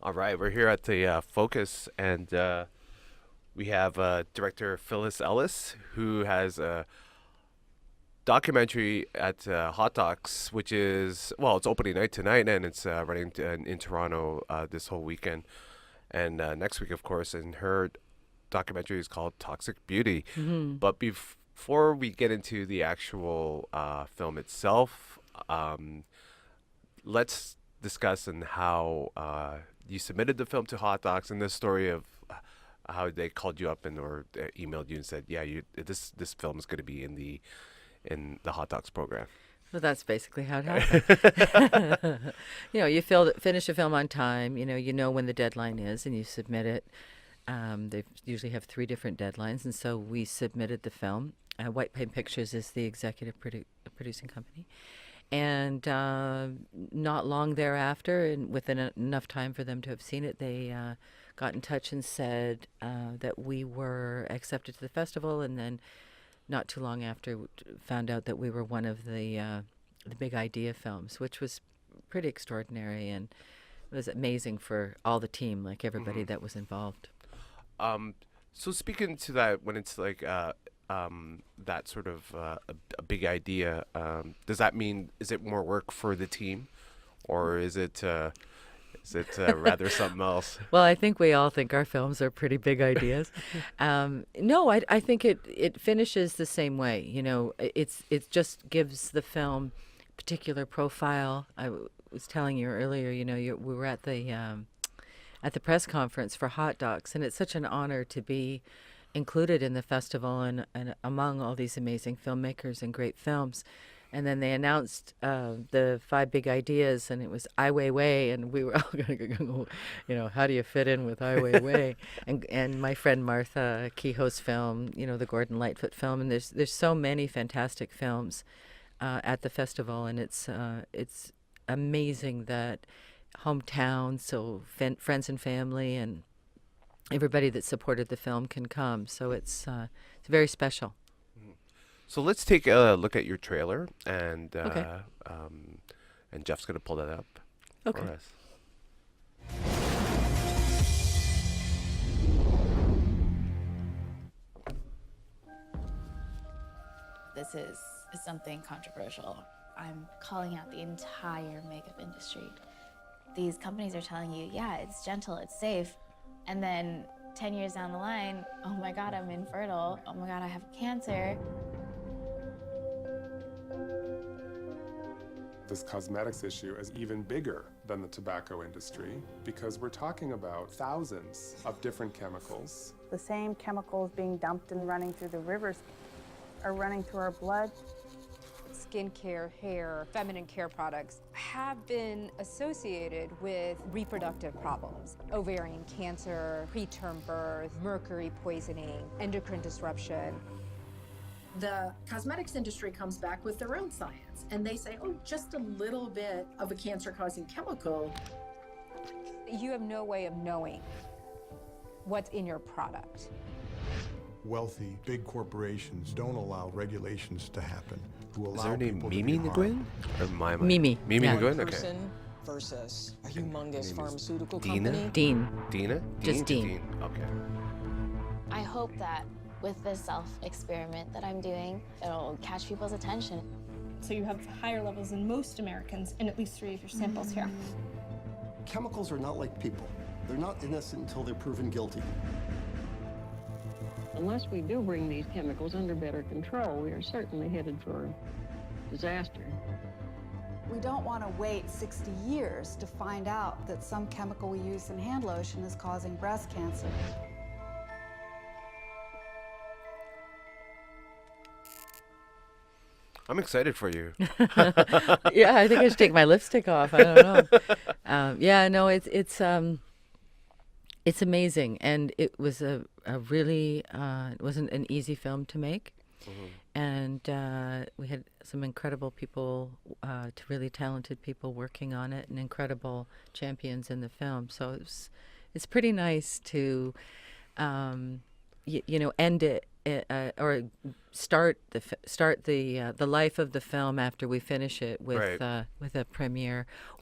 All right, we're here at the Focus, and we have director Phyllis Ellis, who has a documentary at Hot Docs, which is, well, it's opening night tonight, and it's running in Toronto this whole weekend and next week, of course. And her documentary is called Toxic Beauty. Hmm. But before we get into the actual film itself, um, let's discuss and how you submitted the film to Hot Docs and the story of how they called you up and or emailed you and said, yeah, this film is going to be in the Hot Docs program. Well, that's basically how it happened. You finish a film on time. You know when the deadline is, and you submit it. They usually have three different deadlines, and so we submitted the film. White Pine Pictures is the executive producing company, and not long thereafter, and within enough time for them to have seen it, they got in touch and said that we were accepted to the festival, and then not too long after found out that we were one of the big idea films, which was pretty extraordinary, and it was amazing for all the team, like everybody that was involved. Um, so speaking to that, when it's like that sort of a big idea, does that mean is it more work for the team, or is it rather something else? Well, I think we all think our films are pretty big ideas. No, I think it finishes the same way. It just gives the film particular profile. Was telling you earlier, we were at the press conference for Hot Docs, and it's such an honor to be included in the festival and among all these amazing filmmakers and great films. And then they announced the five big ideas, and it was Ai Weiwei, and we were all going to go, how do you fit in with Ai Weiwei? and my friend Martha Kehoe's film, the Gordon Lightfoot film, and there's so many fantastic films at the festival, and it's amazing that hometown, so friends and family, and everybody that supported the film can come. So it's very special. So let's take a look at your trailer, Okay. And Jeff's gonna pull that up Okay. for us. This is something controversial. I'm calling out the entire makeup industry. These companies are telling you, yeah, it's gentle, it's safe. And then 10 years down the line, oh my God, I'm infertile. Oh my God, I have cancer. This cosmetics issue is even bigger than the tobacco industry because we're talking about thousands of different chemicals. The same chemicals being dumped and running through the rivers are running through our blood. Skincare, hair, feminine care products have been associated with reproductive problems. Ovarian cancer, preterm birth, mercury poisoning, endocrine disruption. The cosmetics industry comes back with their own science, and they say, oh, just a little bit of a cancer-causing chemical. You have no way of knowing what's in your product. Wealthy, big corporations don't allow regulations to happen. Who allow Is her name people to Mimi be Nguyen? harmed. Or my Mimi. Mimi Yeah. Nguyen? Okay. Person versus a humongous name is pharmaceutical Dina? company. Dean. Dina? Just Dean. Okay. I hope that with this self-experiment that I'm doing, it'll catch people's attention. So you have higher levels than most Americans in at least 3 of your samples here. Chemicals are not like people. They're not innocent until they're proven guilty. Unless we do bring these chemicals under better control, we are certainly headed for disaster. We don't want to wait 60 years to find out that some chemical we use in hand lotion is causing breast cancer. I'm excited for you. Yeah, I think I should take my lipstick off. I don't know. Yeah, no, it's amazing, and it was a really it wasn't an easy film to make, and we had some incredible people, really talented people working on it, and incredible champions in the film. So it's pretty nice to end it or start the life of the film after we finish it with Right. with a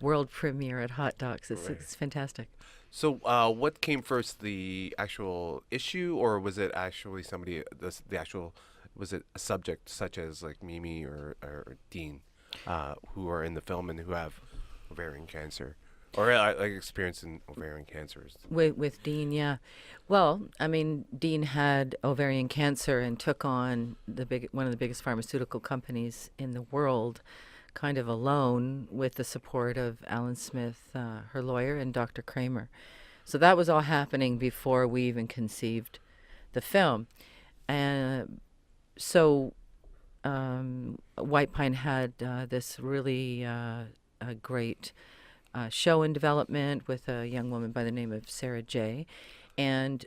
world premiere at Hot Docs. It's fantastic. So, what came first, the actual issue, or was it actually somebody, the actual, was it a subject such as like Mimi or Dean, who are in the film and who have ovarian cancer, or like experience in ovarian cancers? With Dean, yeah. Well, I mean, Dean had ovarian cancer and took on one of the biggest pharmaceutical companies in the world, kind of alone, with the support of Alan Smith, her lawyer, and Dr. Kramer. So that was all happening before we even conceived the film. And so White Pine had this really a great show in development with a young woman by the name of Sarah J. And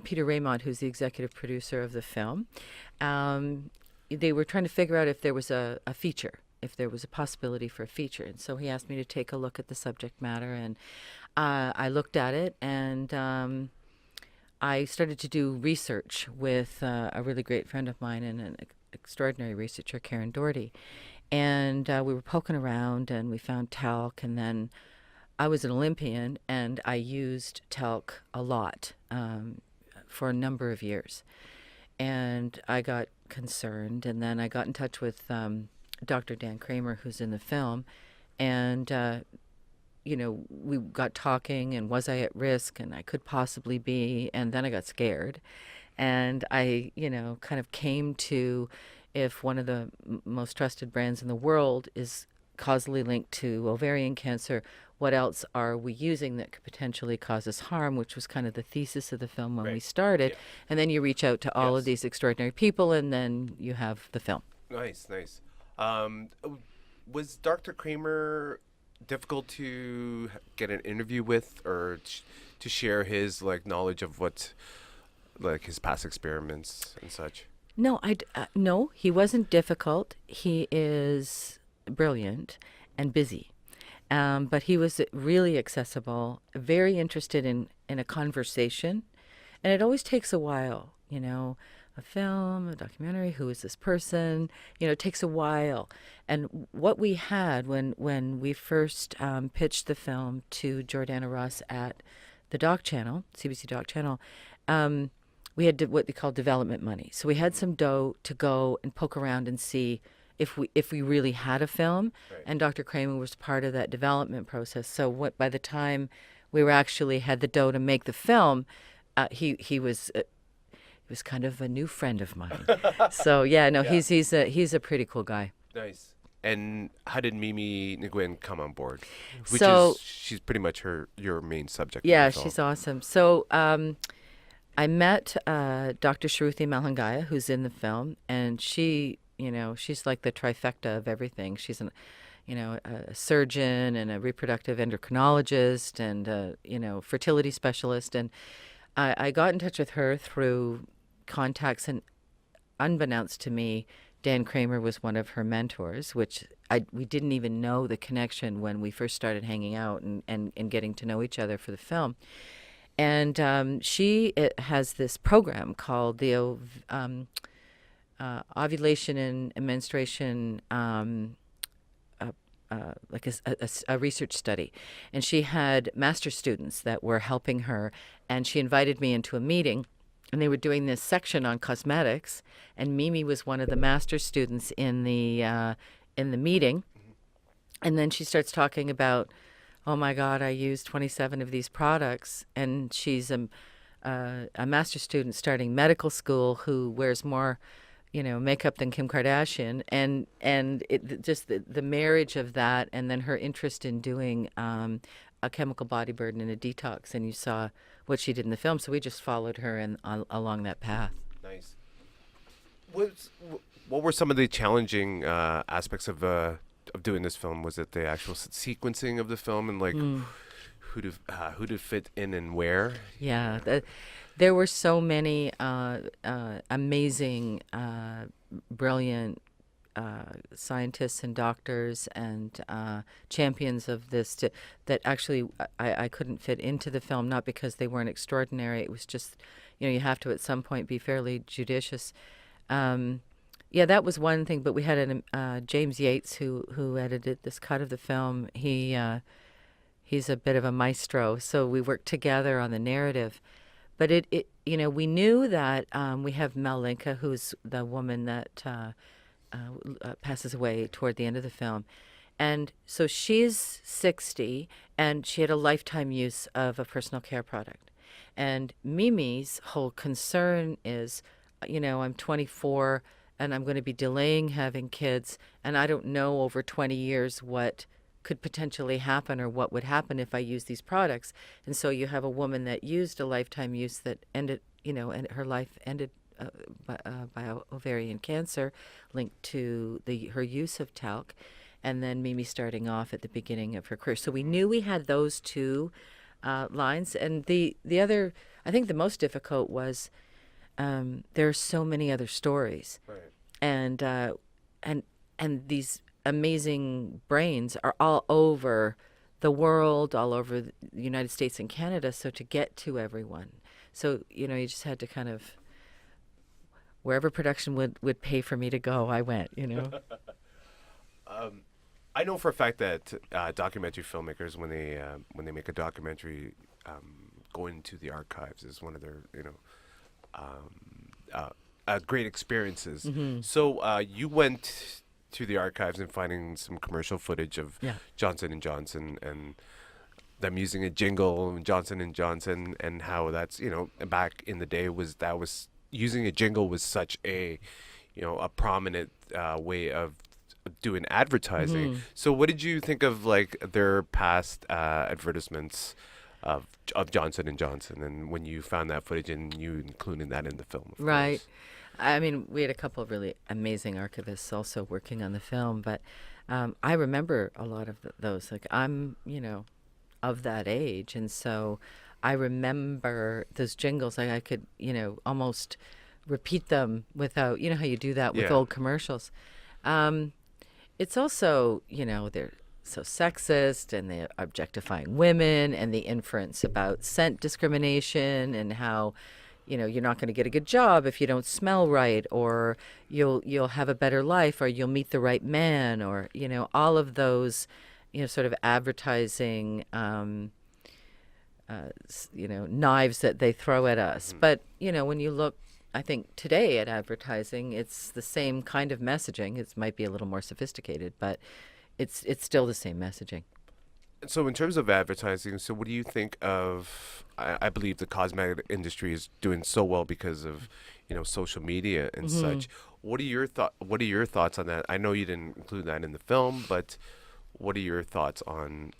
Peter Raymond, who's the executive producer of the film. They were trying to figure out if there was a feature, if there was a possibility for a feature. And so he asked me to take a look at the subject matter, and I looked at it, and I started to do research with a really great friend of mine and an extraordinary researcher, Karen Doherty. And we were poking around, and we found talc, and then I was an Olympian, and I used talc a lot for a number of years. And I got concerned, and then I got in touch with Dr. Dan Kramer, who's in the film, and we got talking, and was I at risk, and I could possibly be, and then I got scared, and I kind of came to, if one of the most trusted brands in the world is causally linked to ovarian cancer, what else are we using that could potentially cause us harm, which was kind of the thesis of the film when we started. And then you reach out to all of these extraordinary people, and then you have the film. Nice. Was Dr. Kramer difficult to get an interview with, or to share his knowledge of what, his past experiments and such? No, no, he wasn't difficult. He is brilliant and busy. But he was really accessible, very interested in a conversation. And it always takes a while, a film, a documentary, who is this person? It takes a while. And what we had when we first pitched the film to Jordana Ross at the Doc Channel, CBC Doc Channel, we had what they call development money. So we had some dough to go and poke around and see if we really had a film. Right. And Dr. Kramer was part of that development process. So by the time we were actually had the dough to make the film, he was kind of a new friend of mine. So yeah, no, yeah. He's a pretty cool guy. Nice. And how did Mimi Nguyen come on board? She's pretty much your main subject. Yeah, she's awesome. So I met Dr. Shruti Malhangaya, who's in the film, and she's like the trifecta of everything. She's a surgeon and a reproductive endocrinologist and a fertility specialist. And I got in touch with her through contacts, and unbeknownst to me, Dan Kramer was one of her mentors, which we didn't even know the connection when we first started hanging out and getting to know each other for the film. And she has this program called the Ovulation and Menstruation, like a research study. And she had master students that were helping her, and she invited me into a meeting, and they were doing this section on cosmetics, and Mimi was one of the master students in the meeting. And then she starts talking about, oh my God, I used 27 of these products, and she's a master student starting medical school who wears more makeup than Kim Kardashian, and it just the marriage of that, and then her interest in doing a chemical body burden and a detox, and you saw what she did in the film, so we just followed her along that path. Nice. What were some of the challenging aspects of doing this film? Was it the actual sequencing of the film, and who to fit in and where? Yeah, there were so many amazing, brilliant scientists and doctors and champions of this that actually I couldn't fit into the film, not because they weren't extraordinary. It was just, you have to at some point be fairly judicious. Yeah, that was one thing. But we had James Yates who edited this cut of the film. He He's a bit of a maestro, so we worked together on the narrative. But we knew that we have Mel Linka, who's the woman that passes away toward the end of the film. And so she's 60, and she had a lifetime use of a personal care product. And Mimi's whole concern is, I'm 24, and I'm going to be delaying having kids, and I don't know over 20 years what could potentially happen or what would happen if I use these products. And so you have a woman that used a lifetime use that ended, and her life ended by ovarian cancer linked to her use of talc, and then Mimi starting off at the beginning of her career. So we knew we had those two lines. And the other, I think the most difficult was there are so many other stories. Right. And these amazing brains are all over the world, all over the United States and Canada. So to get to everyone, so you just had to kind of, wherever production would pay for me to go, I went. I know for a fact that documentary filmmakers, when they make a documentary, going into the archives is one of their great experiences. Mm-hmm. So you went to the archives and finding some commercial footage of Yeah. Johnson & Johnson and them using a jingle, Johnson & Johnson, and how that's, back in the day was using a jingle was such a prominent way of doing advertising. Mhm. So what did you think of like their past advertisements of Johnson & Johnson, and when you found that footage and you including that in the film? Of Right. course? I mean, we had a couple of really amazing archivists also working on the film, but I remember a lot of those. Like, I'm, of that age, and so I remember those jingles. Like, I could, almost repeat them without, how you do that with Yeah. old commercials. It's also, they're so sexist, and they're objectifying women, and the inference about scent discrimination, and how you're not going to get a good job if you don't smell right, or you'll have a better life, or you'll meet the right man, or all of those sort of advertising knives that they throw at us. But when you look, I think today at advertising, it's the same kind of messaging. It might be a little more sophisticated, but it's still the same messaging. So in terms of advertising, so what do you think of? I believe the cosmetic industry is doing so well because of social media and Mhm. such. What are your thoughts on that? I know you didn't include that in the film, but what are your thoughts on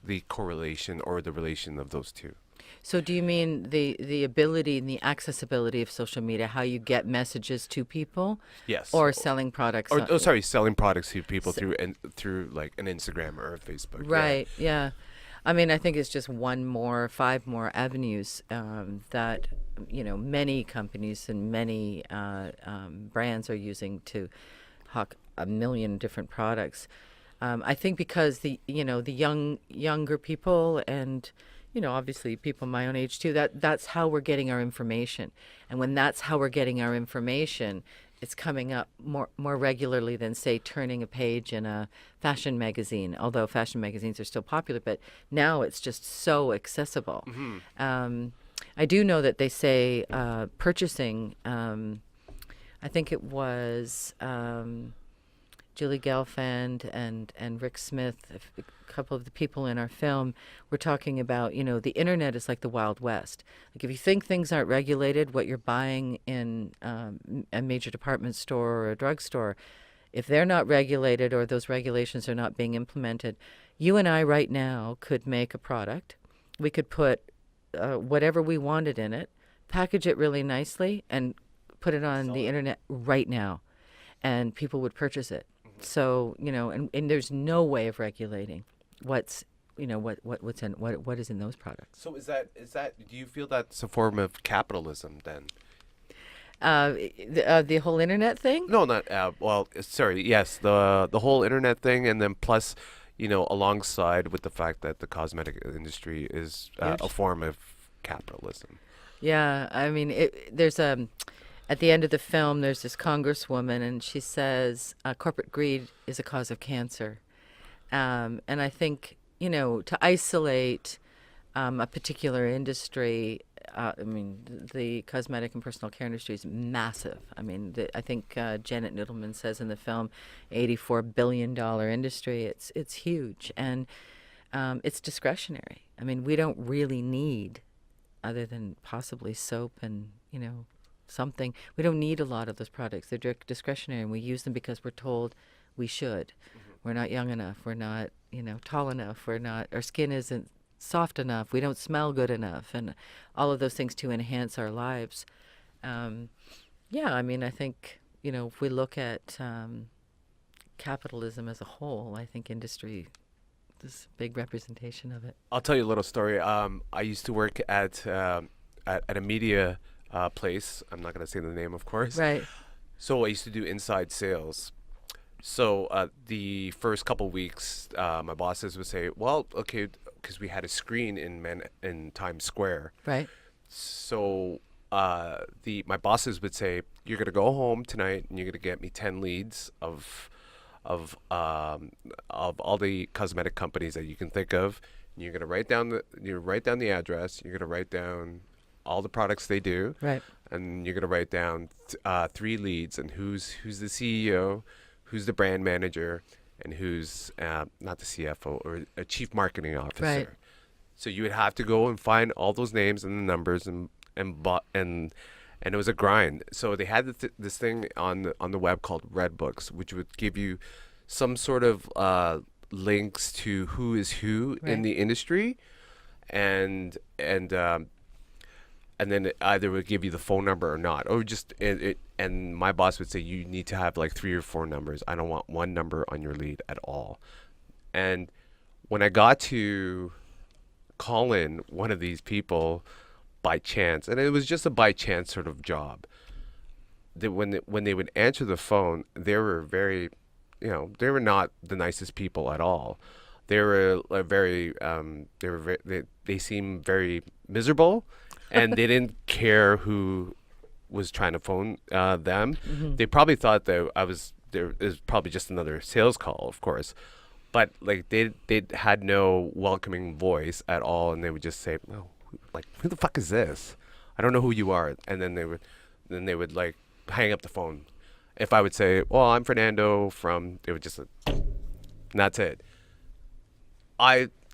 the correlation or the relation of those two? So do you mean the ability and the accessibility of social media, how you get messages to people? Yes. Or selling products? Selling products to people through like an Instagram or a Facebook. Right. Yeah. I mean, I think it's just five more avenues that many companies and many brands are using to hawk a million different products. I think because the younger people and obviously people my own age too, that's how we're getting our information. And when that's how we're getting our information, it's coming up more regularly than, say, turning a page in a fashion magazine, although fashion magazines are still popular, but now it's just so accessible. Mm-hmm. I do know that they say purchasing, I think it was Julie Gelfand and Rick Smith, a couple of the people in our film, were talking about, the internet is like the Wild West. Like, if you think things aren't regulated, what you're buying in a major department store or a drugstore, if they're not regulated or those regulations are not being implemented, you and I right now could make a product. We could put whatever we wanted in it, package it really nicely, and put it on the internet right now, and people would purchase it. So and there's no way of regulating what's what is in those products. So is that do you feel that's a form of capitalism then? The whole internet thing? No, not sorry. Yes, the whole internet thing, and then plus, alongside with the fact that the cosmetic industry is a form of capitalism. Yeah, I mean, there's at the end of the film, there's this congresswoman, and she says corporate greed is a cause of cancer. And I think, to isolate a particular industry. I mean, the cosmetic and personal care industry is massive. I mean, I think Janet Noodleman says in the film, $84 billion industry. It's huge, and it's discretionary. I mean, we don't really need, other than possibly soap and something. We don't need a lot of those products. They're discretionary, and we use them because we're told we should. We're not young enough. We're not tall enough. Our skin isn't soft enough, we don't smell good enough, and all of those things to enhance our lives. I mean, I think, if we look at capitalism as a whole, I think industry is a big representation of it. I'll tell you a little story. I used to work at a media place. I'm not going to say the name, of course. Right. So I used to do inside sales. So the first couple weeks, my bosses would say, well, okay, because we had a screen in Times Square. Right. So my bosses would say, you're going to go home tonight and you're going to get me 10 leads of all the cosmetic companies that you can think of. And you're going to write down the address. You're going to write down all the products they do. Right. And you're going to write down 3 leads and who's the CEO, who's the brand manager, and who's not the CFO or a chief marketing officer. Right. So you would have to go and find all those names and the numbers and it was a grind. So they had this thing on the web called Red Books, which would give you some sort of links to who is who in the industry, and then it either would give you the phone number or not, or just and my boss would say you need to have like 3 or 4 numbers. I don't want one number on your lead at all. And when I got to call in one of these people by chance, and it was just a by chance sort of job, that when they would answer the phone, they were very, they were not the nicest people at all. They were they seemed very miserable, and they didn't care who was trying to phone them. Mm-hmm. They probably thought that it was probably just another sales call, of course, but like they had no welcoming voice at all, and they would just say, "Oh, like who the fuck is this? I don't know who you are." And then they would like hang up the phone. If I would say, "Well, I'm Fernando from," they would just, and that's it.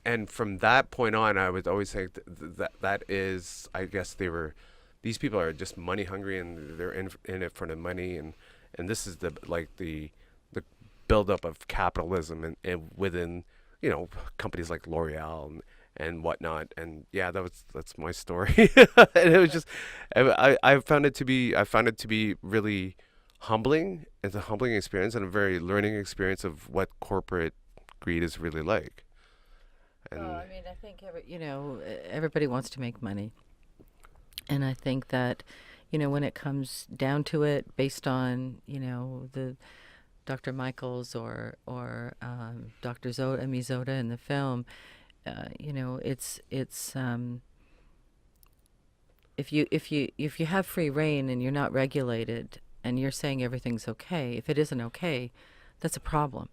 And from that point on, I would always say that is, I guess these people are just money hungry, and they're in it for the money, and this is the buildup of capitalism and within companies like L'Oreal and whatnot. And yeah, that's my story. And it was just I found it to be really humbling. It's a humbling experience and a very learning experience of what corporate greed is really like. And I mean, I think everybody wants to make money, and I think that when it comes down to it, based on the Dr. Michaels or Dr. Mizoda in the film, it's if you have free reign and you're not regulated and you're saying everything's okay, if it isn't okay, that's a problem.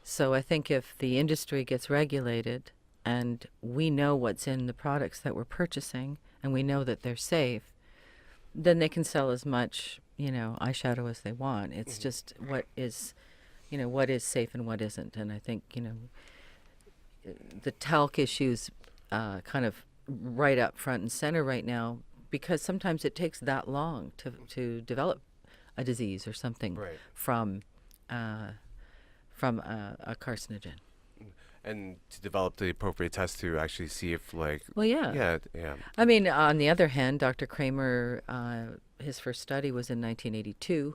So I think if the industry gets regulated and we know what's in the products that we're purchasing and we know that they're safe, then they can sell as much, eyeshadow as they want. It's just what is safe and what isn't. And I think, the talc issues kind of right up front and center right now, because sometimes it takes that long to develop a disease or something from a carcinogen. And to develop the appropriate test to actually see if yeah. I mean, on the other hand, Dr. Kramer, his first study was in 1982.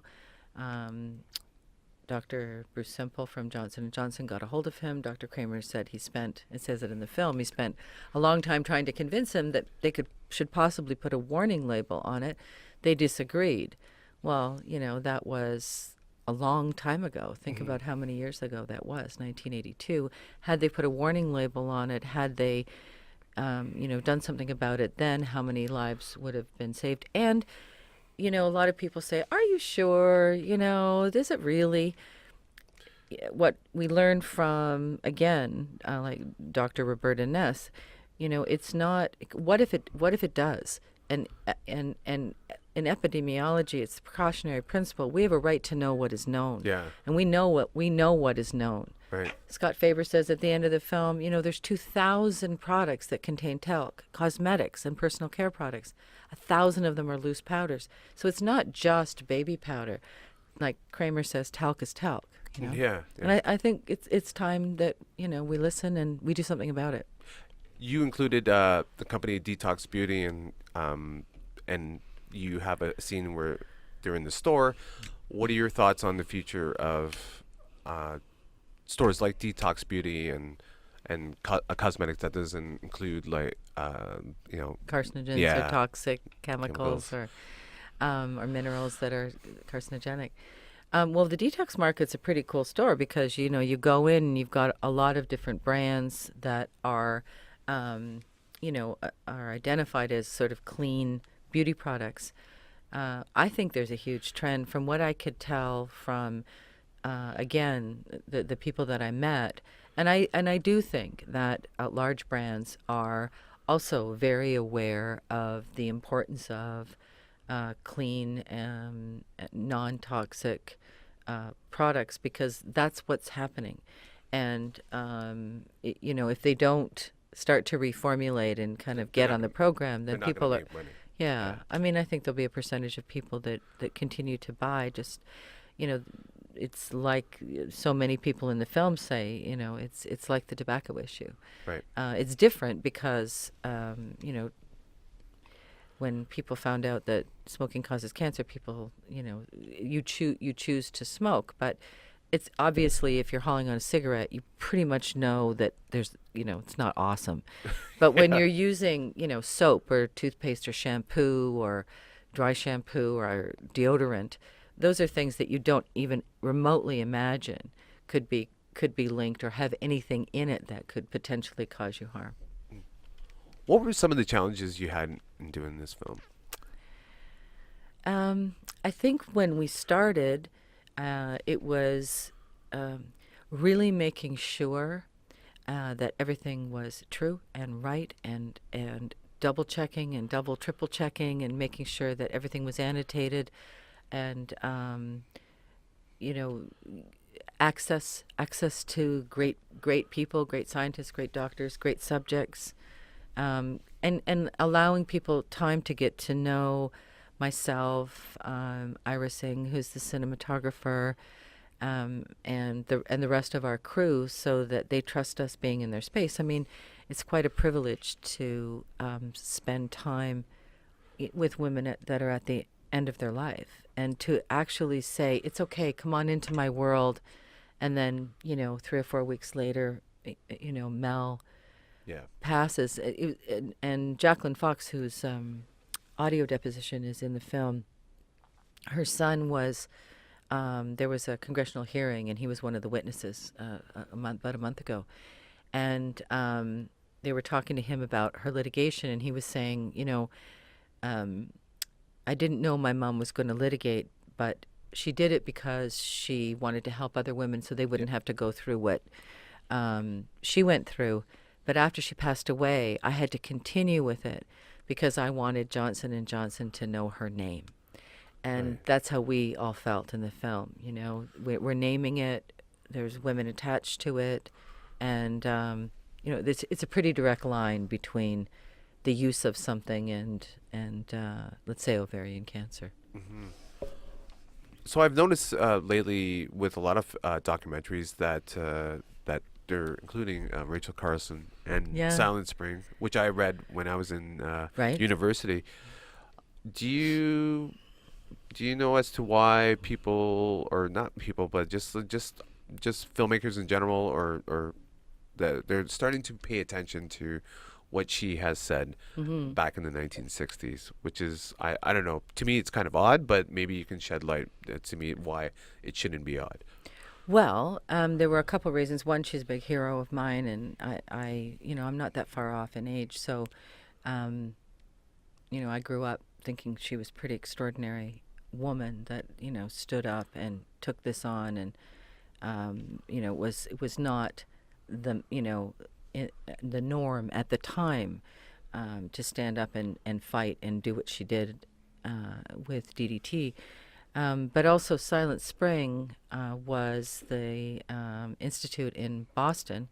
Dr. Bruce Semple from Johnson & Johnson got a hold of him. Dr. Kramer said it says it in the film, he spent a long time trying to convince him that they should possibly put a warning label on it. They disagreed. Well, that was a long time ago. Think about how many years ago that was, 1982. Had they put a warning label on it, had they, done something about it, then how many lives would have been saved? And, a lot of people say, are you sure? Is it really? what we learned from, again, like Dr. Roberta Ness, it's not. What if it does? And in epidemiology, it's the precautionary principle. We have a right to know what is known. Yeah. And we know what is known. Right. Scott Faber says at the end of the film, there's 2,000 products that contain talc, cosmetics and personal care products. 1,000 of them are loose powders. So it's not just baby powder. Like Kramer says, talc is talc. Yeah. And I think it's time that, we listen and we do something about it. You included the company Detox Beauty, and you have a scene where they're in the store. What are your thoughts on the future of stores like Detox Beauty and cosmetics that doesn't include carcinogens or toxic chemicals or minerals that are carcinogenic? Well, the detox market's a pretty cool store because you go in and you've got a lot of different brands that are are identified as sort of clean beauty products. I think there's a huge trend from what I could tell from again the people that I met, and I do think that large brands are also very aware of the importance of clean and non-toxic products, because that's what's happening. And if they don't start to reformulate and kind of get on the program, then people are I mean, I think there'll be a percentage of people that continue to buy. Just it's like so many people in the film say, it's like the tobacco issue. Right. It's different because when people found out that smoking causes cancer, people, you choose to smoke. But it's obviously, if you're hauling on a cigarette, you pretty much know that there's, it's not awesome. But when you're using, soap or toothpaste or shampoo or dry shampoo or deodorant, those are things that you don't even remotely imagine could be linked or have anything in it that could potentially cause you harm. What were some of the challenges you had in doing this film? I think when we started, it was really making sure that everything was true and right, and double checking and double triple checking and making sure that everything was annotated, and access to great people, great scientists, great doctors, great subjects, and allowing people time to get to know myself, Ira Singh, who's the cinematographer, and the rest of our crew, so that they trust us being in their space. I mean, it's quite a privilege to spend time with women that are at the end of their life, and to actually say, it's okay, come on into my world. And then, 3 or 4 weeks later, Mel passes. And Jacqueline Fox, whose audio deposition is in the film, her son was, there was a congressional hearing, and he was one of the witnesses about a month ago. And they were talking to him about her litigation, and he was saying, I didn't know my mom was going to litigate, but she did it because she wanted to help other women so they wouldn't have to go through what she went through. But after she passed away, I had to continue with it because I wanted Johnson & Johnson to know her name. And that's how we all felt in the film. We're naming it. There's women attached to it. And, it's a pretty direct line between the use of something and let's say, ovarian cancer. Mm-hmm. So I've noticed lately with a lot of documentaries that they're including Rachel Carson and Silent Spring, which I read when I was in university. Do you know as to why people, or not people, but just filmmakers in general, or that they're starting to pay attention to what she has said back in the 1960s, which is, I don't know, to me it's kind of odd, but maybe you can shed light to me why it shouldn't be odd. Well, there were a couple reasons. One, she's a big hero of mine, and I'm not that far off in age, so I grew up thinking she was a pretty extraordinary woman that stood up and took this on, and was not the norm at the time to stand up and fight and do what she did with DDT. But also Silent Spring was the institute in Boston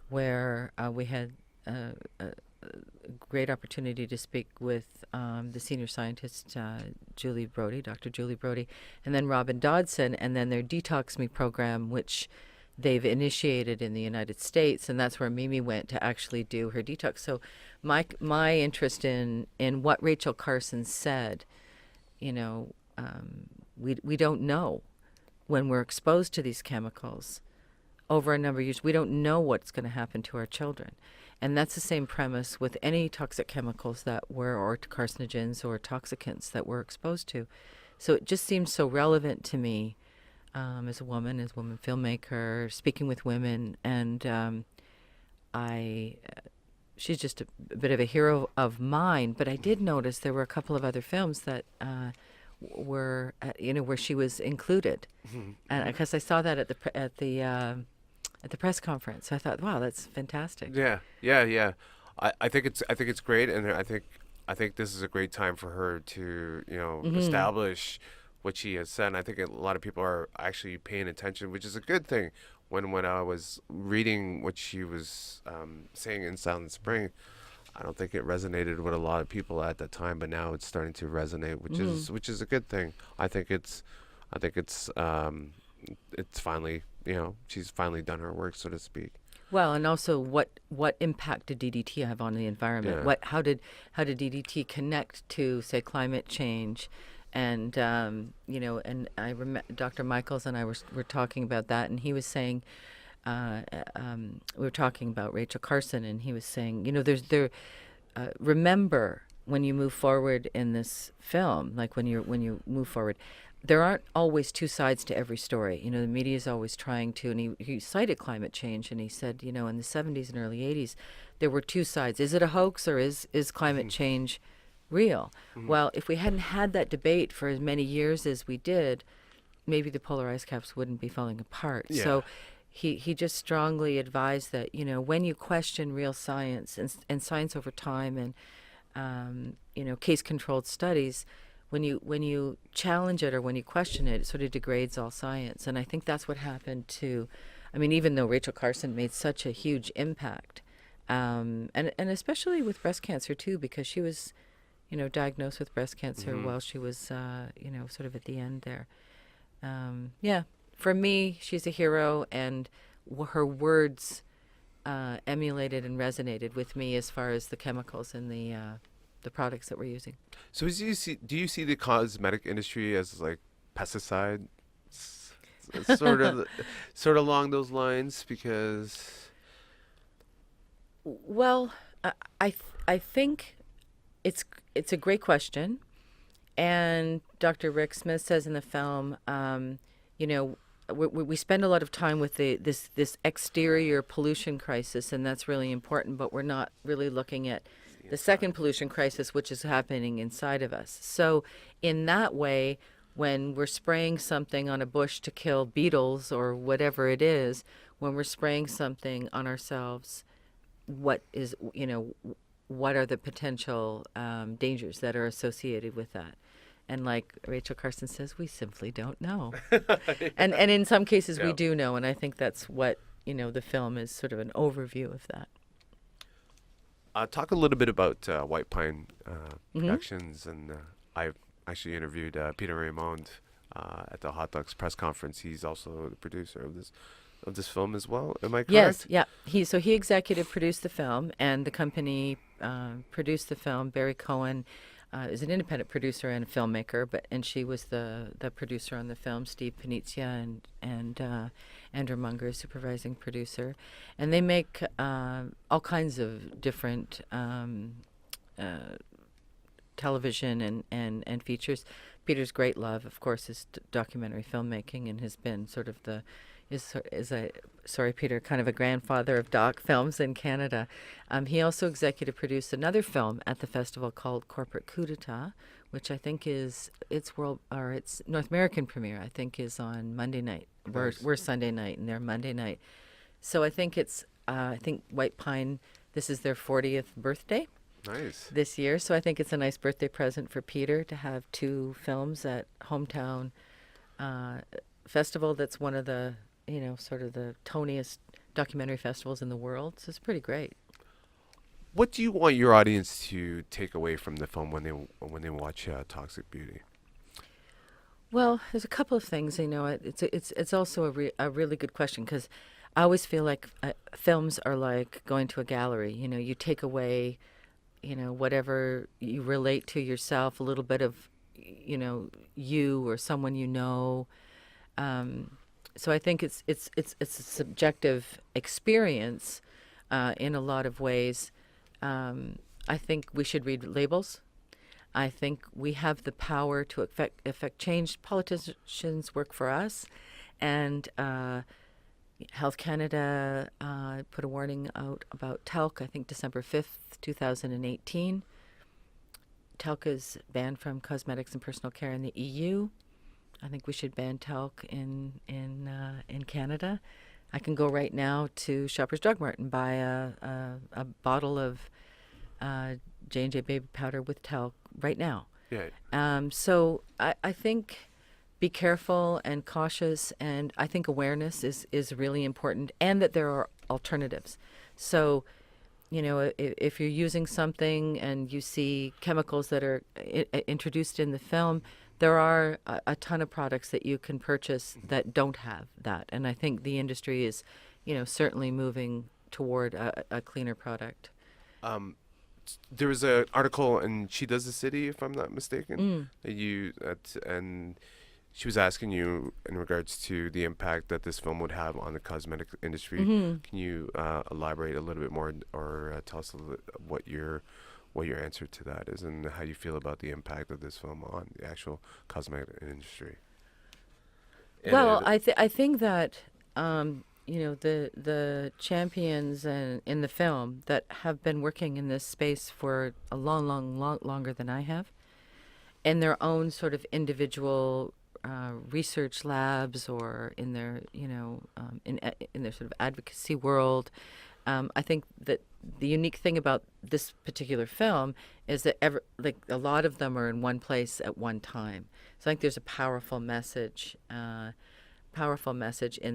where we had a great opportunity to speak with the senior scientist, Dr. Julie Brody, and then Robin Dodson, and then their Detox Me program, which they've initiated in the United States, and that's where Mimi went to actually do her detox. So my interest in what Rachel Carson said, we don't know when we're exposed to these chemicals over a number of years. We don't know what's going to happen to our children. And that's the same premise with any toxic chemicals or carcinogens or toxicants that we're exposed to. So it just seems so relevant to me as a woman filmmaker, speaking with women. And she's just a bit of a hero of mine. But I did notice there were a couple of other films that were, where she was included. And because I saw that at the press conference, I thought, wow, that's fantastic. Yeah. I think it's great, and I think this is a great time for her to establish what she has said. And I think a lot of people are actually paying attention, which is a good thing. When I was reading what she was saying in Silent Spring, I don't think it resonated with a lot of people at that time, but now it's starting to resonate, which is a good thing. I think it's finally, she's finally done her work, so to speak. Well, and also what impact did DDT have on the environment? Yeah. How did DDT connect to, say, climate change? And and I remember Dr. Michaels and I were talking about that, and he was saying, we were talking about Rachel Carson, and he was saying, remember when you move forward in this film, like when you move forward, there aren't always two sides to every story. The media is always trying to, and he cited climate change, and he said, in the 70s and early 80s, there were two sides. Is it a hoax, or is climate change real? Well, if we hadn't had that debate for as many years as we did, maybe the polar ice caps wouldn't be falling apart. Yeah. So he just strongly advised that, when you question real science and science over time and, case-controlled studies, when you challenge it or when you question it, it sort of degrades all science. And I think that's what happened to, even though Rachel Carson made such a huge impact, and especially with breast cancer too, because she was, diagnosed with breast cancer while she was, sort of at the end there. For me, she's a hero, and her words emulated and resonated with me as far as the chemicals and the products that we're using. So do you see the cosmetic industry as like pesticide, sort of along those lines? Because, well, I think it's a great question, and Dr. Rick Smith says in the film, we spend a lot of time with this exterior pollution crisis, and that's really important, but we're not really looking at the second pollution crisis, which is happening inside of us. So in that way, when we're spraying something on a bush to kill beetles or whatever it is, when we're spraying something on ourselves, what are the potential dangers that are associated with that? And like Rachel Carson says, we simply don't know. and in some cases we do know, and I think that's what, the film is sort of an overview of that. Talk a little bit about White Pine Productions, and I actually interviewed Peter Raymond at the Hot Docs press conference. He's also the producer of this film as well. Am I correct? Yes, yeah. He executive produced the film, and the company produced the film. Barry Cohen is an independent producer and a filmmaker, and she was the producer on the film. Steve Panizia and Andrew Munger, supervising producer, and they make all kinds of different television and features. Peter's great love, of course, is documentary filmmaking, and has been sort of Peter, kind of a grandfather of doc films in Canada. He also executive produced another film at the festival called Corporate Coup d'etat, which I think is its North American premiere. I think is on Monday night. We're Sunday night, and they're Monday night. So I think I think White Pine. This is their 40th birthday. Nice. This year, so I think it's a nice birthday present for Peter to have 2 films at Hometown Festival. That's one of the sort of the toniest documentary festivals in the world. So it's pretty great. What do you want your audience to take away from the film when they watch Toxic Beauty? Well, there's a couple of things. It's also a really good question, because I always feel like films are like going to a gallery. You take away, whatever you relate to yourself, a little bit of, you or someone you know. So I think it's a subjective experience in a lot of ways. I think we should read labels. I think we have the power to affect change. Politicians work for us, and Health Canada put a warning out about talc, I think December 5th, 2018. Talc is banned from cosmetics and personal care in the EU. I think we should ban talc in Canada. I can go right now to Shoppers Drug Mart and buy a bottle of J&J baby powder with talc right now. Yeah. So I think be careful and cautious, and I think awareness is really important, and that there are alternatives. So, if you're using something and you see chemicals that are introduced in the film, there are a ton of products that you can purchase that don't have that. And I think the industry is, certainly moving toward a cleaner product. There was an article in She Does the City, if I'm not mistaken, and she was asking you in regards to the impact that this film would have on the cosmetic industry. Mm-hmm. Can you elaborate a little bit more, or tell us a little what your answer to that is, and how you feel about the impact of this film on the actual cosmetic industry? Well, I think that the champions in the film that have been working in this space for a long longer than I have, in their own sort of individual research labs, or in their in their sort of advocacy world. I think that the unique thing about this particular film is that a lot of them are in one place at one time. So I think there's a powerful message in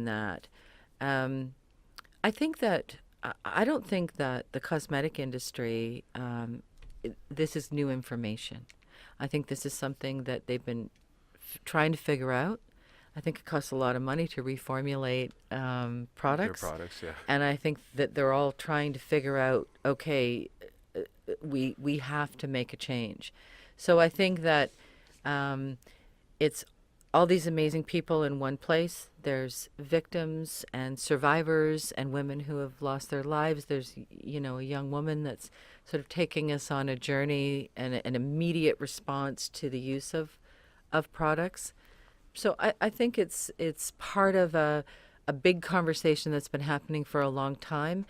that. I think that I don't think that the cosmetic industry, this is new information. I think this is something that they've been trying to figure out. I think it costs a lot of money to reformulate products. Their products, yeah. And I think that they're all trying to figure out, okay, we have to make a change. So I think that it's all these amazing people in one place. There's victims and survivors and women who have lost their lives. There's, a young woman that's sort of taking us on a journey and an immediate response to the use of products. So I think it's part of a big conversation that's been happening for a long time,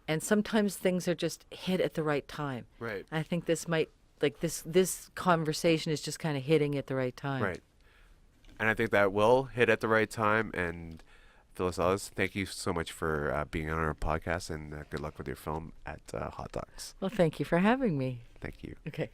and sometimes things are just hit at the right time. Right. I think this conversation is just kind of hitting at the right time. Right. And I think that will hit at the right time. And Phyllis Ellis, thank you so much for being on our podcast, and good luck with your film at Hot Docs. Well, thank you for having me. Thank you. Okay.